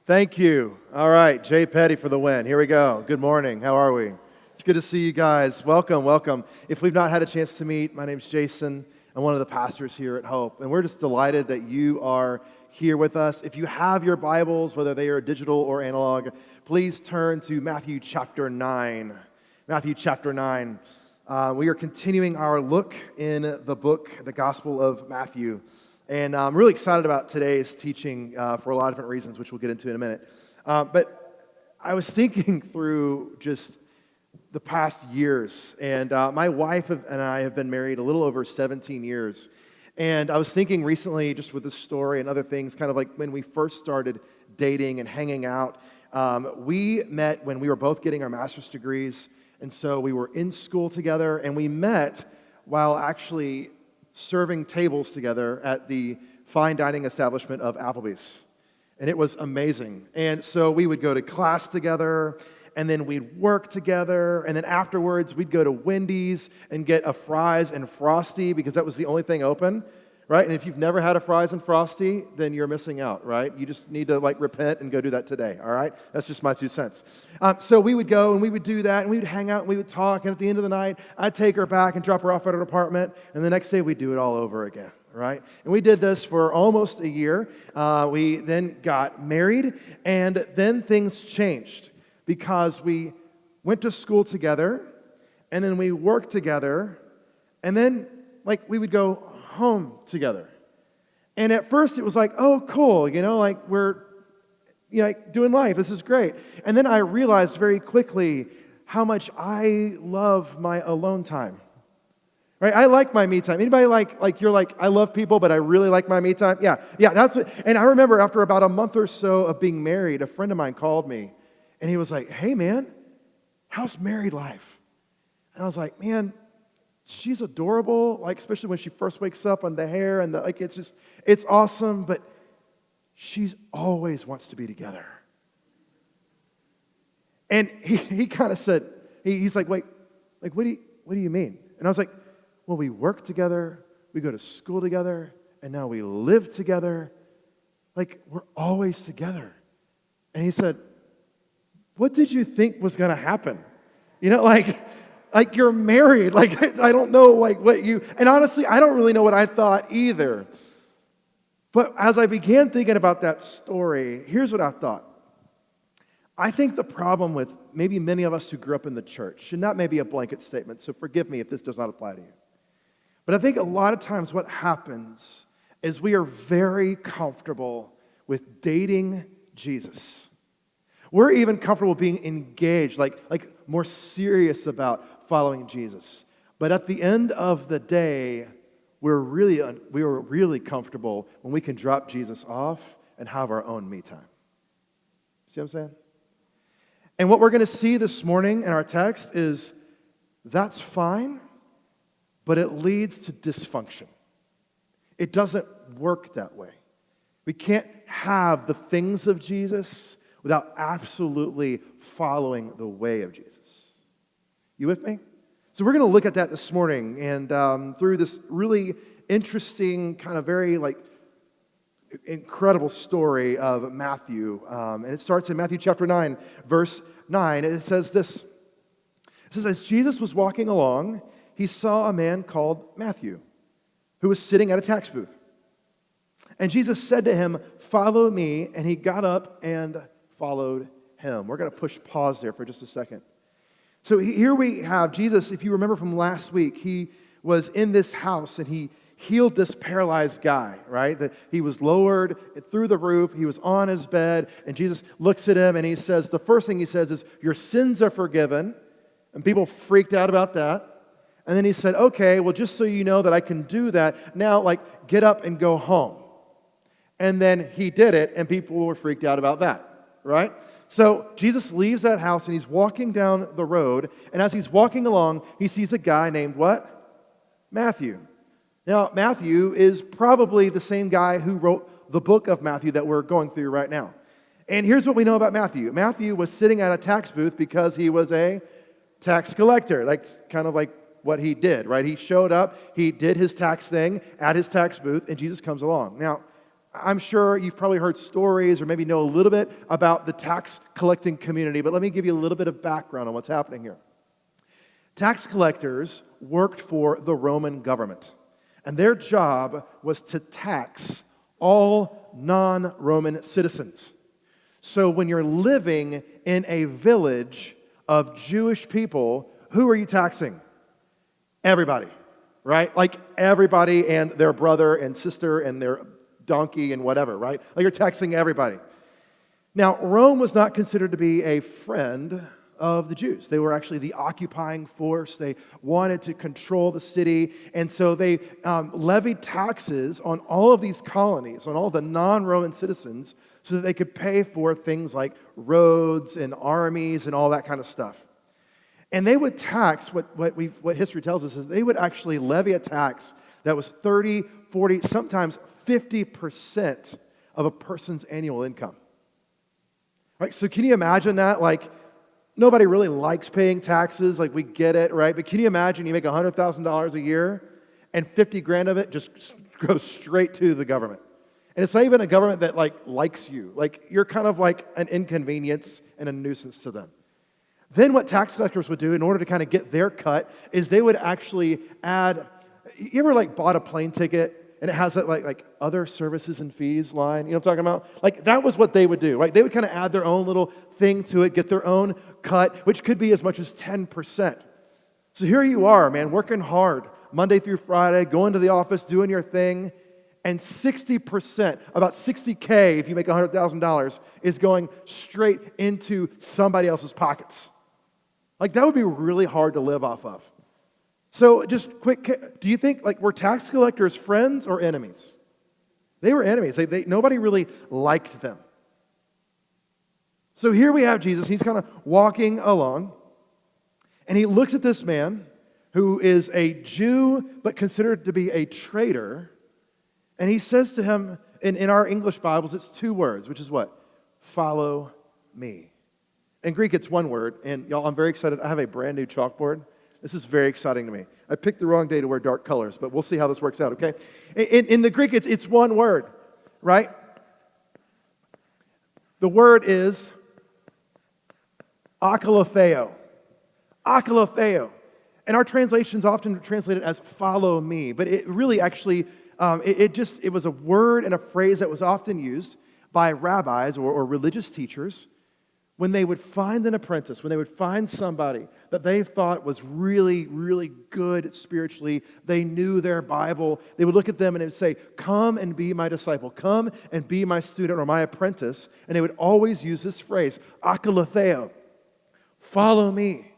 Thank you. All right, Jay Petty for the win. Here we go. Good morning. How are we? It's good to see you guys. Welcome, welcome. If we've not had a chance to meet, my name's Jason. I'm one of the pastors here at Hope, and we're just delighted that you are here with us. If you have your Bibles, whether they are digital or analog, please turn to Matthew chapter 9. Matthew chapter 9. We are continuing our look in the book, the Gospel of Matthew. And I'm really excited about today's teaching for a lot of different reasons, which we'll get into in a minute. But I was thinking through just the past years, and my wife and I have been married a little over 17 years. And I was thinking recently, just with this story and other things, kind of like when we first started dating and hanging out, we met when we were both getting our master's degrees. And so we were in school together, and we met while actually serving tables together at the fine dining establishment of Applebee's. And it was amazing. And so we would go to class together, and then we'd work together, and then afterwards we'd go to Wendy's and get a fries and Frosty because that was the only thing open, right? And if you've never had a fries and Frosty, then you're missing out, right? You just need to repent and go do that today, all right? That's just my 2 cents. So we would go and we would do that, and we would hang out and we would talk, and at the end of the night, I'd take her back and drop her off at her apartment, and the next day we'd do it all over again, right? And we did this for almost a year. We then got married, and then things changed because we went to school together, and then we worked together, and then we would go home together. And at first it was oh, cool, we're doing life. This is great. And then I realized very quickly how much I love my alone time. Right? I like my me time. Anybody I love people, but I really like my me time? Yeah, that's what. And I remember after about a month or so of being married, a friend of mine called me, and he was like, "Hey man, how's married life?" And I was like, "Man, she's adorable, especially when she first wakes up on the hair and it's awesome, but she's always wants to be together." And he kind of said, he's like, "Wait, what do you mean?" And I was like, "Well, we work together, we go to school together, and now we live together. We're always together." And he said, "What did you think was going to happen? You're married. I don't know, what you..." And honestly, I don't really know what I thought either. But as I began thinking about that story, here's what I thought. I think the problem with maybe many of us who grew up in the church, and that may be a blanket statement, so forgive me if this does not apply to you. But I think a lot of times what happens is we are very comfortable with dating Jesus. We're even comfortable being engaged, more serious about following Jesus. But at the end of the day, we were really comfortable when we can drop Jesus off and have our own me time. See what I'm saying? And what we're going to see this morning in our text is that's fine, but it leads to dysfunction. It doesn't work that way. We can't have the things of Jesus without absolutely following the way of Jesus. You with me? So we're going to look at that this morning, and through this really interesting, kind of very incredible story of Matthew. And it starts in Matthew chapter 9, verse 9. It says this. It says, "As Jesus was walking along, he saw a man called Matthew, who was sitting at a tax booth. And Jesus said to him, 'Follow me,' and he got up and followed him." We're going to push pause there for just a second. So here we have Jesus. If you remember from last week, he was in this house and he healed this paralyzed guy, right? That he was lowered through the roof. He was on his bed, and Jesus looks at him and he says, the first thing he says is, "Your sins are forgiven." And people freaked out about that. And then he said, "Okay, well, just so you know that I can do that, now get up and go home." And then he did it, and people were freaked out about that, right? So Jesus leaves that house, and he's walking down the road, and as he's walking along, he sees a guy named what? Matthew. Now, Matthew is probably the same guy who wrote the book of Matthew that we're going through right now. And here's what we know about Matthew. Matthew was sitting at a tax booth because he was a tax collector, kind of what he did, right? He showed up, he did his tax thing at his tax booth, and Jesus comes along. Now, I'm sure you've probably heard stories or maybe know a little bit about the tax collecting community, but let me give you a little bit of background on what's happening here. Tax collectors worked for the Roman government, and their job was to tax all non-Roman citizens. So when you're living in a village of Jewish people, who are you taxing? Everybody, right? Like everybody and their brother and sister and their donkey and whatever, right? Like you're taxing everybody. Now, Rome was not considered to be a friend of the Jews. They were actually the occupying force. They wanted to control the city, and so they levied taxes on all of these colonies, on all the non-Roman citizens, so that they could pay for things like roads and armies and all that kind of stuff. And they would tax, what history tells us is they would actually levy a tax that was 30, 40, sometimes 50% of a person's annual income. Right? So can you imagine that? Like, nobody really likes paying taxes, like we get it, right? But can you imagine you make $100,000 a year and 50 grand of it just goes straight to the government? And it's not even a government that likes you. Like you're kind of like an inconvenience and a nuisance to them. Then what tax collectors would do in order to kind of get their cut is they would actually add, you ever bought a plane ticket and it has that like other services and fees line, you know what I'm talking about? Like that was what they would do, right? They would kind of add their own little thing to it, get their own cut, which could be as much as 10%. So here you are, man, working hard, Monday through Friday, going to the office, doing your thing, and 60%, about $60K if you make $100,000, is going straight into somebody else's pockets. Like that would be really hard to live off of. So just quick, do you think were tax collectors friends or enemies? They were enemies. Nobody really liked them. So here we have Jesus. He's kind of walking along, and he looks at this man who is a Jew but considered to be a traitor, and he says to him, in our English Bibles, it's two words, which is what? Follow me. In Greek, it's one word, and y'all, I'm very excited. I have a brand new chalkboard. This is very exciting to me. I picked the wrong day to wear dark colors, but we'll see how this works out, okay? In the Greek, it's one word, right? The word is akalotheo. Akalotheo. And our translations often translate it as follow me, but it really actually, it was a word and a phrase that was often used by rabbis or religious teachers when they would find an apprentice, when they would find somebody that they thought was really, really good spiritually, they knew their Bible, they would look at them and they would say, come and be my disciple, come and be my student or my apprentice, and they would always use this phrase, akalotheo, follow me.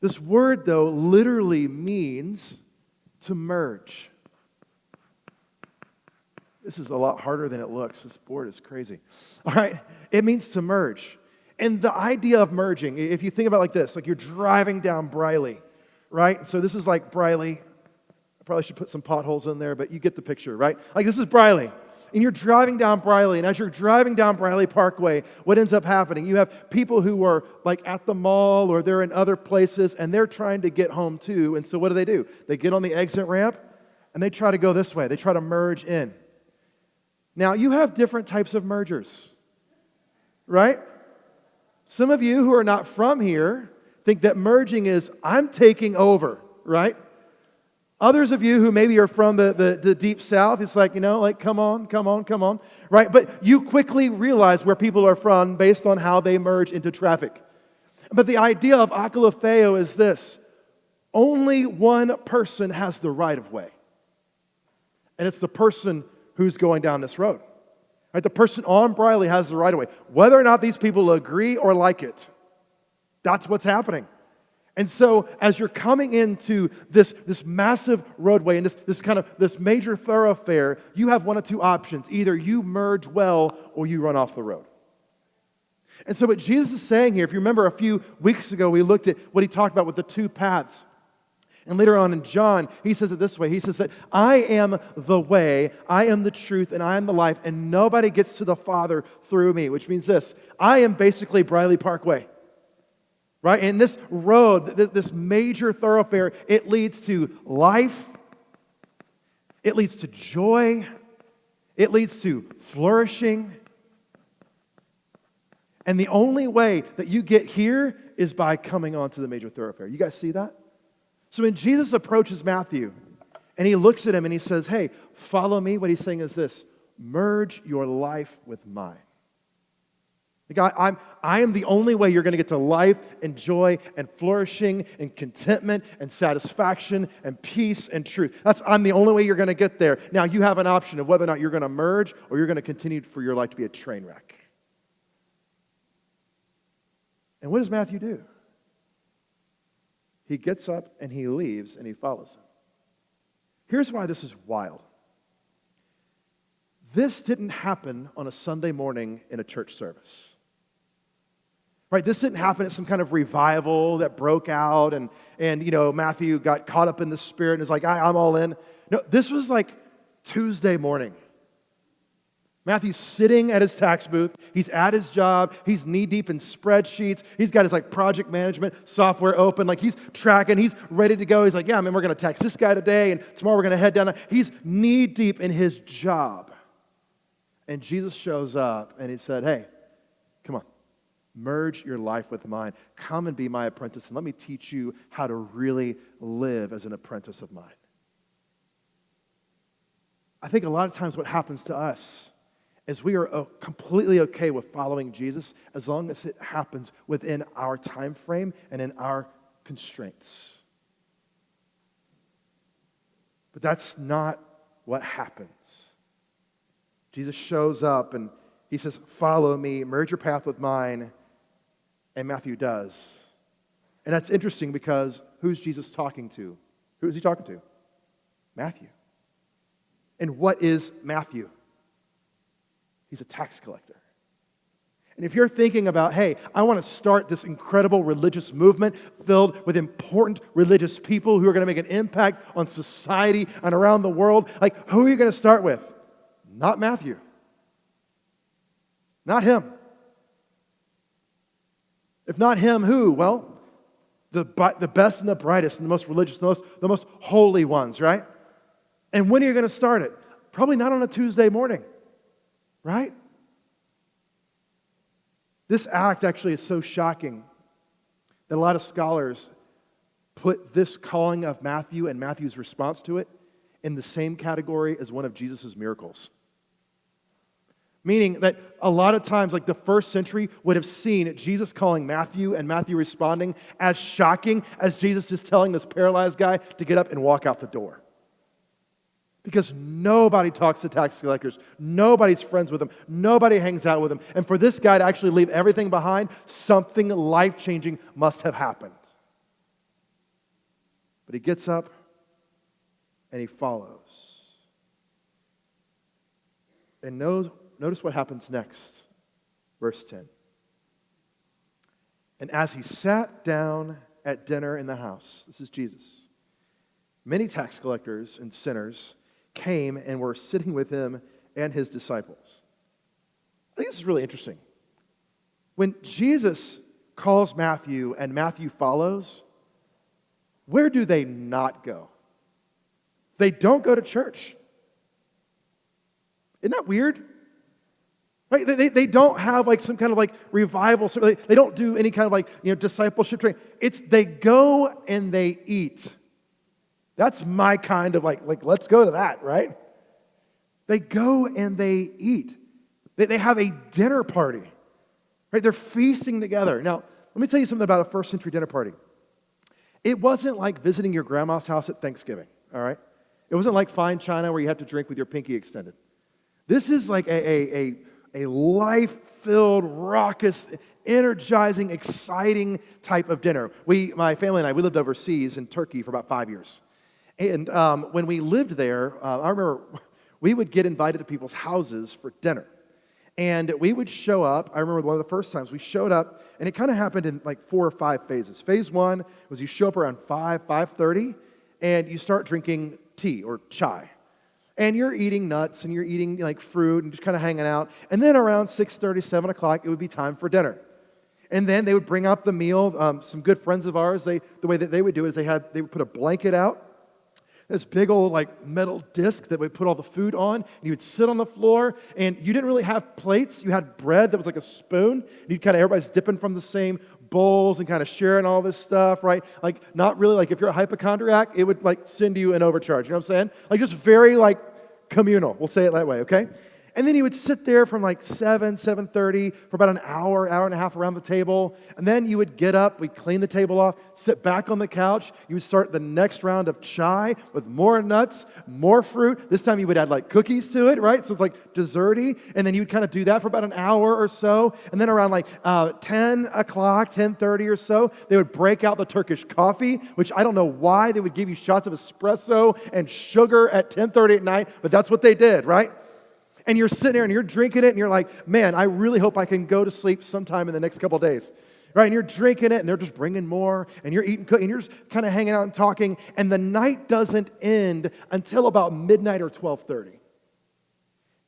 This word, though, literally means to merge. This is a lot harder than it looks. This board is crazy. All right, it means to merge. And the idea of merging, if you think about it like this, like you're driving down Briley, right? So this is like Briley. I probably should put some potholes in there, but you get the picture, right? Like this is Briley. And you're driving down Briley, and as you're driving down Briley Parkway, what ends up happening? You have people who are like at the mall or they're in other places, and they're trying to get home too. And so what do? They get on the exit ramp, and they try to go this way. They try to merge in. Now, you have different types of mergers, right? Some of you who are not from here think that merging is, I'm taking over, right? Others of you who maybe are from the deep south, it's like, come on, right? But you quickly realize where people are from based on how they merge into traffic. But the idea of akalotheo is this: only one person has the right of way, and it's the person who's going down this road. Right? The person on Briley has the right of way. Whether or not these people agree or like it, that's what's happening. And so as you're coming into this massive roadway and this major thoroughfare, you have one of two options. Either you merge well or you run off the road. And so what Jesus is saying here, if you remember a few weeks ago, we looked at what he talked about with the two paths. And later on in John, he says it this way. He says that I am the way, I am the truth, and I am the life, and nobody gets to the Father through me, which means this: I am basically Briley Parkway. Right? And this road, this major thoroughfare, it leads to life, it leads to joy, It leads to flourishing. And the only way that you get here is by coming onto the major thoroughfare. You guys see that? So when Jesus approaches Matthew and he looks at him and he says, hey, follow me, what he's saying is this: merge your life with mine. Like I am the only way you're going to get to life and joy and flourishing and contentment and satisfaction and peace and truth. I'm the only way you're going to get there. Now you have an option of whether or not you're going to merge or you're going to continue for your life to be a train wreck. And what does Matthew do? He gets up and he leaves and he follows him. Here's why this is wild. This didn't happen on a Sunday morning in a church service. Right? This didn't happen at some kind of revival that broke out and Matthew got caught up in the Spirit and is like, I'm all in. No, this was like Tuesday morning. Matthew's sitting at his tax booth. He's at his job. He's knee-deep in spreadsheets. He's got his project management software open. He's tracking. He's ready to go. He's like, yeah, man, we're going to text this guy today, and tomorrow we're going to head down. He's knee-deep in his job. And Jesus shows up, and he said, hey, come on. Merge your life with mine. Come and be my apprentice, and let me teach you how to really live as an apprentice of mine. I think a lot of times what happens to us is we are completely okay with following Jesus as long as it happens within our time frame and in our constraints. But that's not what happens. Jesus shows up and he says, follow me, merge your path with mine, and Matthew does. And that's interesting because who's Jesus talking to? Who is he talking to? Matthew. And what is Matthew? He's a tax collector. And if you're thinking about, hey, I want to start this incredible religious movement filled with important religious people who are going to make an impact on society and around the world, who are you going to start with? Not Matthew. Not him. If not him, who? Well, the best and the brightest and the most religious, the most holy ones, right? And when are you going to start it? Probably not on a Tuesday morning. Right? This act actually is so shocking that a lot of scholars put this calling of Matthew and Matthew's response to it in the same category as one of Jesus' miracles. Meaning that a lot of times, the first century would have seen Jesus calling Matthew and Matthew responding as shocking as Jesus just telling this paralyzed guy to get up and walk out the door. Because nobody talks to tax collectors. Nobody's friends with them. Nobody hangs out with them. And for this guy to actually leave everything behind, something life-changing must have happened. But he gets up and he follows. And notice what happens next. Verse 10. And as he sat down at dinner in the house, this is Jesus, many tax collectors and sinners came and were sitting with him and his disciples. I think this is really interesting. When Jesus calls Matthew and Matthew follows, where do they not go? They don't go to church. Isn't that weird? Right? They don't have some kind of revival. They don't do any kind of discipleship training. They go and they eat. That's my kind of let's go to that, right? They go and they eat. They have a dinner party, right? They're feasting together. Now, let me tell you something about a first century dinner party. It wasn't like visiting your grandma's house at Thanksgiving, all right? It wasn't like fine china where you have to drink with your pinky extended. This is like a life-filled, raucous, energizing, exciting type of dinner. My family and I, we lived overseas in Turkey for about 5 years. And when we lived there, I remember we would get invited to people's houses for dinner. And we would show up. I remember one of the first times we showed up, and it kind of happened in 4 or 5 phases. Phase 1 was you show up around 5:30, and you start drinking tea or chai. And you're eating nuts, and you're eating fruit, and just kind of hanging out. And then around 6:30, 7 o'clock, it would be time for dinner. And then they would bring out the meal. Some good friends of ours, the way that they would do it is they would put a blanket out. this big old like metal disc that we put all the food on, and you would sit on the floor, and you didn't really have plates. You had bread that was like a spoon, and you'd kind of, everybody's dipping from the same bowls and kind of sharing all this stuff, right? Like, not really, like if you're a hypochondriac, it would like send you an overcharge, you know what I'm saying? Like just very like communal, we'll say it that way, okay? And then you would sit there from like 7:30 for about an hour and a half around the table. And then you would get up, we'd clean the table off, sit back on the couch. You would start the next round of chai with more nuts, more fruit. This time you would add like cookies to it, right? So it's like desserty. And then you would kind of do that for about an hour or so. And then around like 10 o'clock, 10:30 or so, they would break out the Turkish coffee, which I don't know why they would give you shots of espresso and sugar at 10:30 at night, but that's what they did, right? And you're sitting there and you're drinking it and you're like, man, I really hope I can go to sleep sometime in the next couple of days. Right? And you're drinking it and they're just bringing more and you're eating and you're just kind of hanging out and talking, and the night doesn't end until about midnight or 12:30.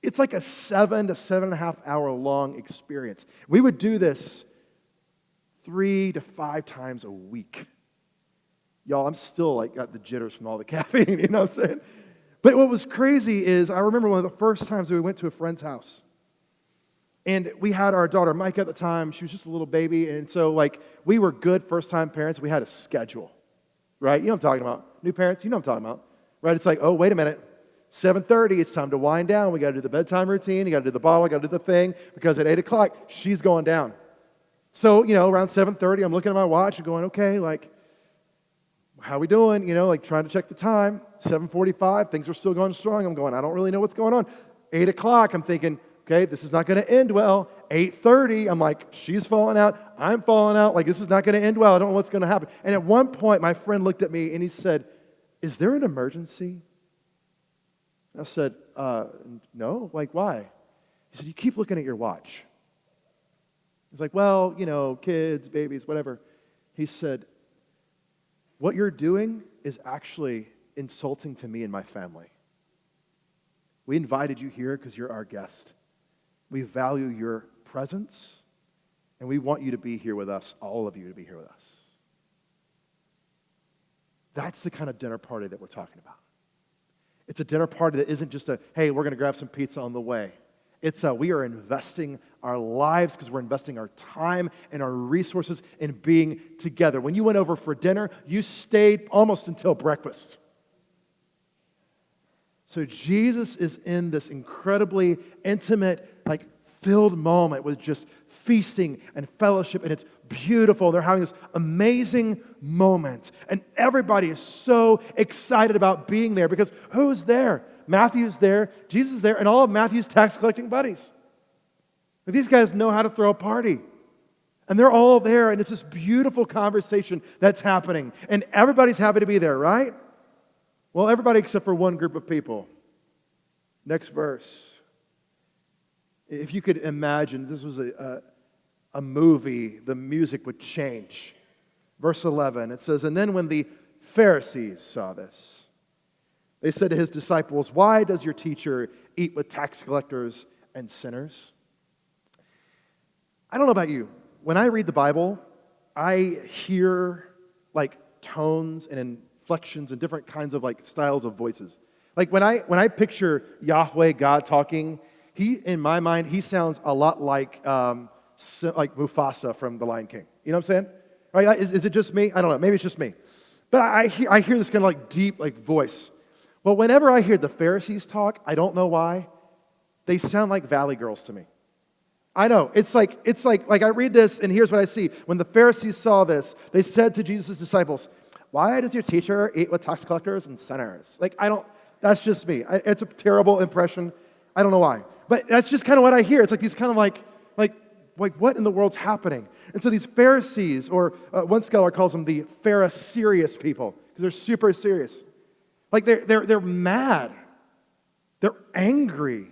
It's like a 7 to 7.5 hour long experience. We would do this 3 to 5 times a week. Y'all, I'm still like got the jitters from all the caffeine, you know what I'm saying? But what was crazy is I remember one of the first times we went to a friend's house. And we had our daughter, Mike, at the time. She was just a little baby. And so, like, we were good first-time parents. We had a schedule, right? You know what I'm talking about. New parents, you know what I'm talking about, right? It's like, oh, wait a minute. 7:30, it's time to wind down. We got to do the bedtime routine. You got to do the bottle. Got to do the thing. Because at 8 o'clock, she's going down. So, you know, around 7:30, I'm looking at my watch and going, okay, like, how we doing? You know, like trying to check the time. 7:45, things are still going strong. I'm going, I don't really know what's going on. 8 o'clock, I'm thinking, okay, this is not going to end well. 8:30, I'm like, she's falling out. I'm falling out. Like, this is not going to end well. I don't know what's going to happen. And at one point, my friend looked at me and he said, is there an emergency? I said, no. Like, why? He said, you keep looking at your watch. He's like, well, you know, kids, babies, whatever. He said, what you're doing is actually insulting to me and my family. We invited you here because you're our guest. We value your presence, and we want you to be here with us, all of you to be here with us. That's the kind of dinner party that we're talking about. It's a dinner party that isn't just a, hey, we're going to grab some pizza on the way. It's we are investing our lives because we're investing our time and our resources in being together. When you went over for dinner, you stayed almost until breakfast. So Jesus is in this incredibly intimate, like filled moment with just feasting and fellowship, and it's beautiful. They're having this amazing moment, and everybody is so excited about being there because who's there? Matthew's there, Jesus is there, and all of Matthew's tax-collecting buddies. These guys know how to throw a party. And they're all there, and it's this beautiful conversation that's happening. And everybody's happy to be there, right? Well, everybody except for one group of people. Next verse. If you could imagine, this was a movie, the music would change. Verse 11, it says, and then when the Pharisees saw this, they said to his disciples, why does your teacher eat with tax collectors and sinners? I don't know about you. When I read the Bible, I hear like tones and inflections and different kinds of like styles of voices. Like when I picture Yahweh, God talking, in my mind, he sounds a lot like Mufasa from The Lion King. You know what I'm saying? Right? Is it just me? I don't know. Maybe it's just me. But I hear this kind of like deep like voice. Well, whenever I hear the Pharisees talk, I don't know why, they sound like Valley Girls to me. I know. It's like I read this, and here's what I see. When the Pharisees saw this, they said to Jesus' disciples, why does your teacher eat with tax collectors and sinners? That's just me. It's a terrible impression. I don't know why. But that's just kind of what I hear. It's like these kind of like what in the world's happening? And so these Pharisees, or one scholar calls them the Phariserious people, because they're super serious. Like they're mad. They're angry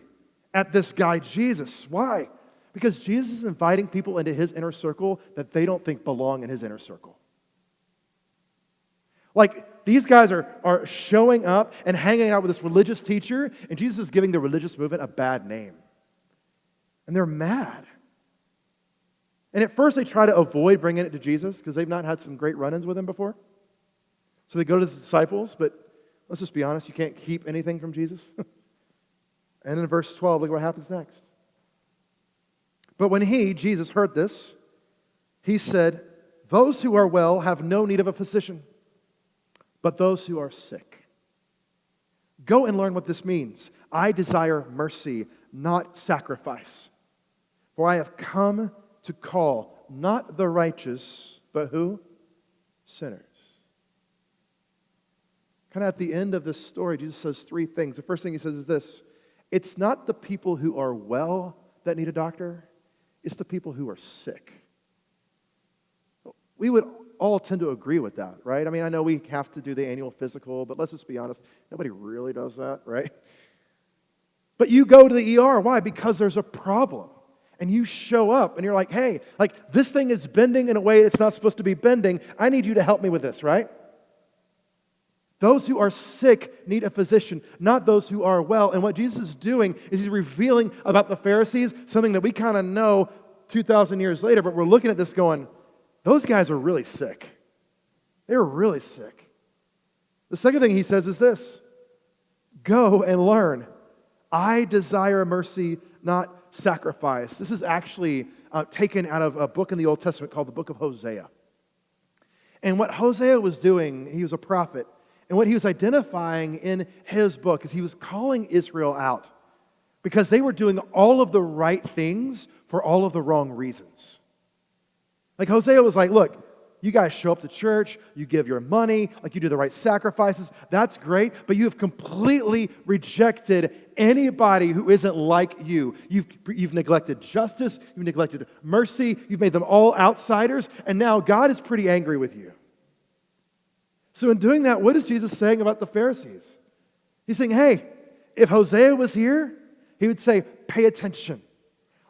at this guy Jesus. Why? Because Jesus is inviting people into his inner circle that they don't think belong in his inner circle. Like these guys are showing up and hanging out with this religious teacher, and Jesus is giving the religious movement a bad name. And they're mad. And at first they try to avoid bringing it to Jesus because they've not had some great run-ins with him before. So they go to his disciples, but Let's just be honest, you can't keep anything from Jesus. And in verse 12, look what happens next. But when he, Jesus, heard this, he said, those who are well have no need of a physician, but those who are sick. Go and learn what this means. I desire mercy, not sacrifice. For I have come to call not the righteous, but who? Sinners. Kind of at the end of this story, Jesus says three things. The first thing he says is this: it's not the people who are well that need a doctor, it's the people who are sick. We would all tend to agree with that, right? I mean, I know we have to do the annual physical, but let's just be honest, nobody really does that, right? But you go to the ER, why? Because there's a problem. And you show up and you're like, hey, like this thing is bending in a way it's not supposed to be bending. I need you to help me with this, right? Those who are sick need a physician, not those who are well. And what Jesus is doing is he's revealing about the Pharisees something that we kind of know 2,000 years later, but we're looking at this going, those guys are really sick. They were really sick. The second thing he says is this: go and learn. I desire mercy, not sacrifice. This is actually taken out of a book in the Old Testament called the book of Hosea. And what Hosea was doing, he was a prophet, and what he was identifying in his book is he was calling Israel out because they were doing all of the right things for all of the wrong reasons. Like Hosea was like, look, you guys show up to church, you give your money, like you do the right sacrifices, that's great, but you have completely rejected anybody who isn't like you. You've neglected justice, you've neglected mercy, you've made them all outsiders, and now God is pretty angry with you. So in doing that, what is Jesus saying about the Pharisees? He's saying, hey, if Hosea was here, he would say, pay attention,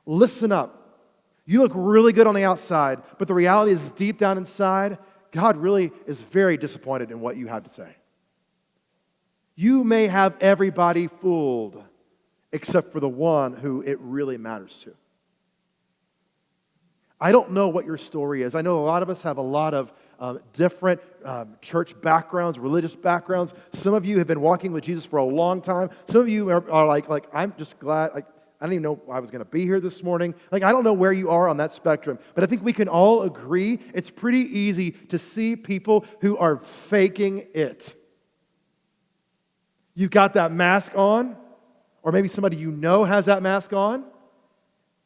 listen up. You look really good on the outside, but the reality is deep down inside, God really is very disappointed in what you have to say. You may have everybody fooled except for the one who it really matters to. I don't know what your story is. I know a lot of us have a lot of different church backgrounds, religious backgrounds. Some of you have been walking with Jesus for a long time. Some of you are like I'm just glad, I didn't even know I was going to be here this morning. I don't know where you are on that spectrum, but I think we can all agree it's pretty easy to see people who are faking it. You've got that mask on, or maybe somebody you know has that mask on,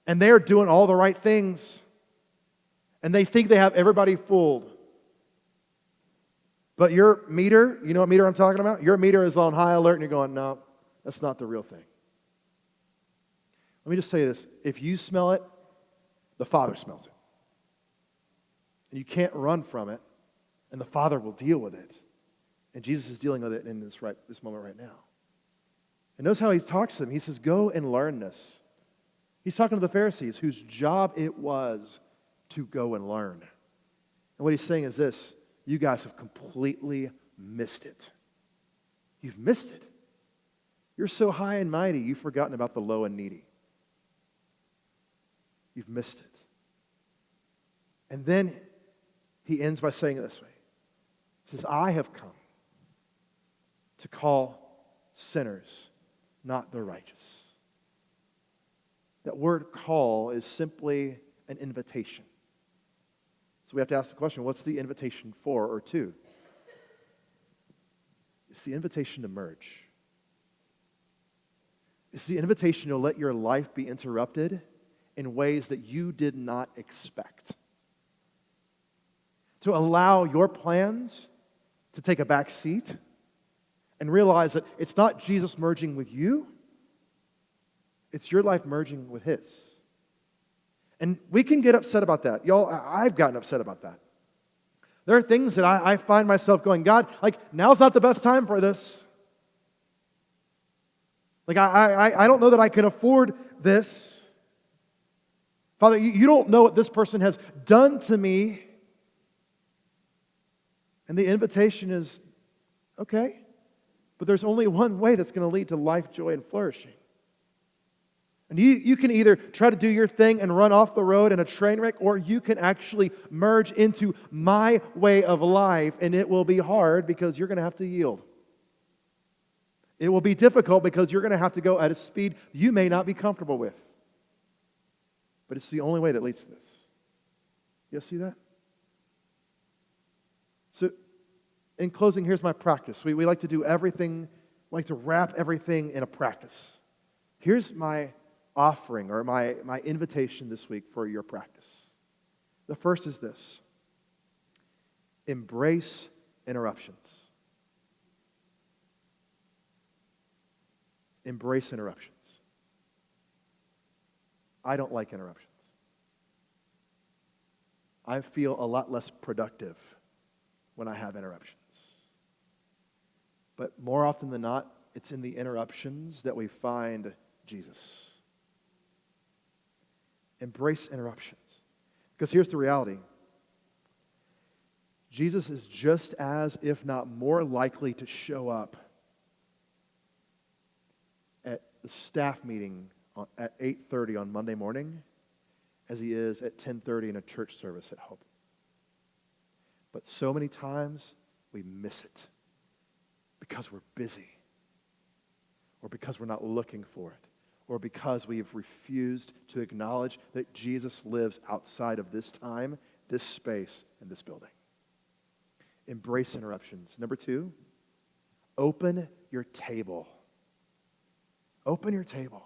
and they're doing all the right things, and they think they have everybody fooled. But your meter, you know what meter I'm talking about? Your meter is on high alert, and you're going, no, that's not the real thing. Let me just say this. If you smell it, the Father smells it. And you can't run from it, and the Father will deal with it. And Jesus is dealing with it in this moment right now. And notice how he talks to them. He says, go and learn this. He's talking to the Pharisees, whose job it was to go and learn. And what he's saying is this: you guys have completely missed it. You've missed it. You're so high and mighty, you've forgotten about the low and needy. You've missed it. And then he ends by saying it this way. He says, I have come to call sinners, not the righteous. That word call is simply an invitation. So we have to ask the question, what's the invitation for or to? It's the invitation to merge. It's the invitation to let your life be interrupted in ways that you did not expect. To allow your plans to take a back seat and realize that it's not Jesus merging with you, it's your life merging with His. And we can get upset about that. Y'all, I've gotten upset about that. There are things that I find myself going, God, now's not the best time for this. I don't know that I can afford this. Father, you don't know what this person has done to me. And the invitation is, okay, but there's only one way that's going to lead to life, joy, and flourishing. And you can either try to do your thing and run off the road in a train wreck, or you can actually merge into my way of life, and it will be hard because you're going to have to yield. It will be difficult because you're going to have to go at a speed you may not be comfortable with. But it's the only way that leads to this. You guys see that? So, in closing, here's my practice. We like to do everything, we like to wrap everything in a practice. Here's my offering or my invitation this week for your practice. The first is this: embrace interruptions. Embrace interruptions. I don't like interruptions. I feel a lot less productive when I have interruptions. But more often than not, it's in the interruptions that we find Jesus. Embrace interruptions. Because here's the reality. Jesus is just as, if not more likely to show up at the staff meeting at 8:30 on Monday morning as he is at 10:30 in a church service at Hope. But so many times we miss it because we're busy, or because we're not looking for it, or because we've refused to acknowledge that Jesus lives outside of this time, this space, and this building. Embrace interruptions. Number 2, open your table. Open your table.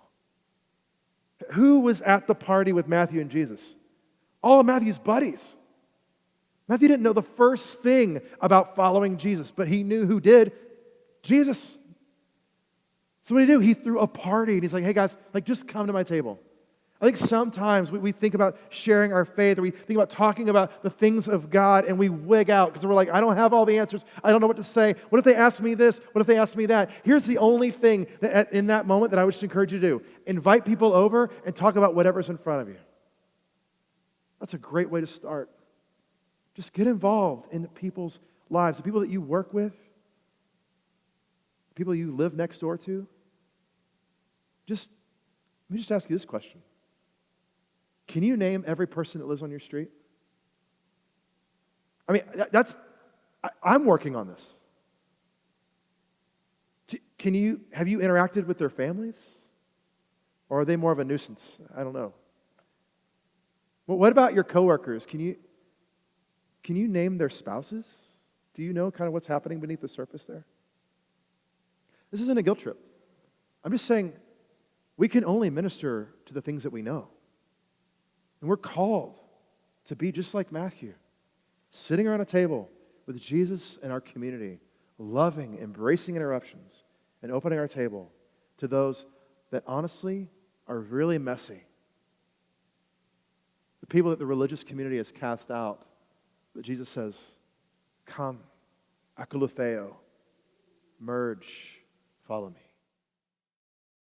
Who was at the party with Matthew and Jesus? All of Matthew's buddies. Matthew didn't know the first thing about following Jesus, but he knew who did. Jesus. So what did he do? He threw a party, and he's like, hey guys, just come to my table. I think sometimes we think about sharing our faith, or we think about talking about the things of God, and we wig out because we're like, I don't have all the answers. I don't know what to say. What if they ask me this? What if they ask me that? Here's the only thing that in that moment that I would just encourage you to do. Invite people over and talk about whatever's in front of you. That's a great way to start. Just get involved in people's lives, the people that you work with, the people you live next door to. Let me just ask you this question. Can you name every person that lives on your street? I mean, I'm working on this. Have you interacted with their families? Or are they more of a nuisance? I don't know. Well, what about your coworkers? Can you name their spouses? Do you know kind of what's happening beneath the surface there? This isn't a guilt trip. I'm just saying we can only minister to the things that we know. And we're called to be just like Matthew, sitting around a table with Jesus and our community, loving, embracing interruptions, and opening our table to those that honestly are really messy. The people that the religious community has cast out, that Jesus says, come, akolutheo, merge, follow me.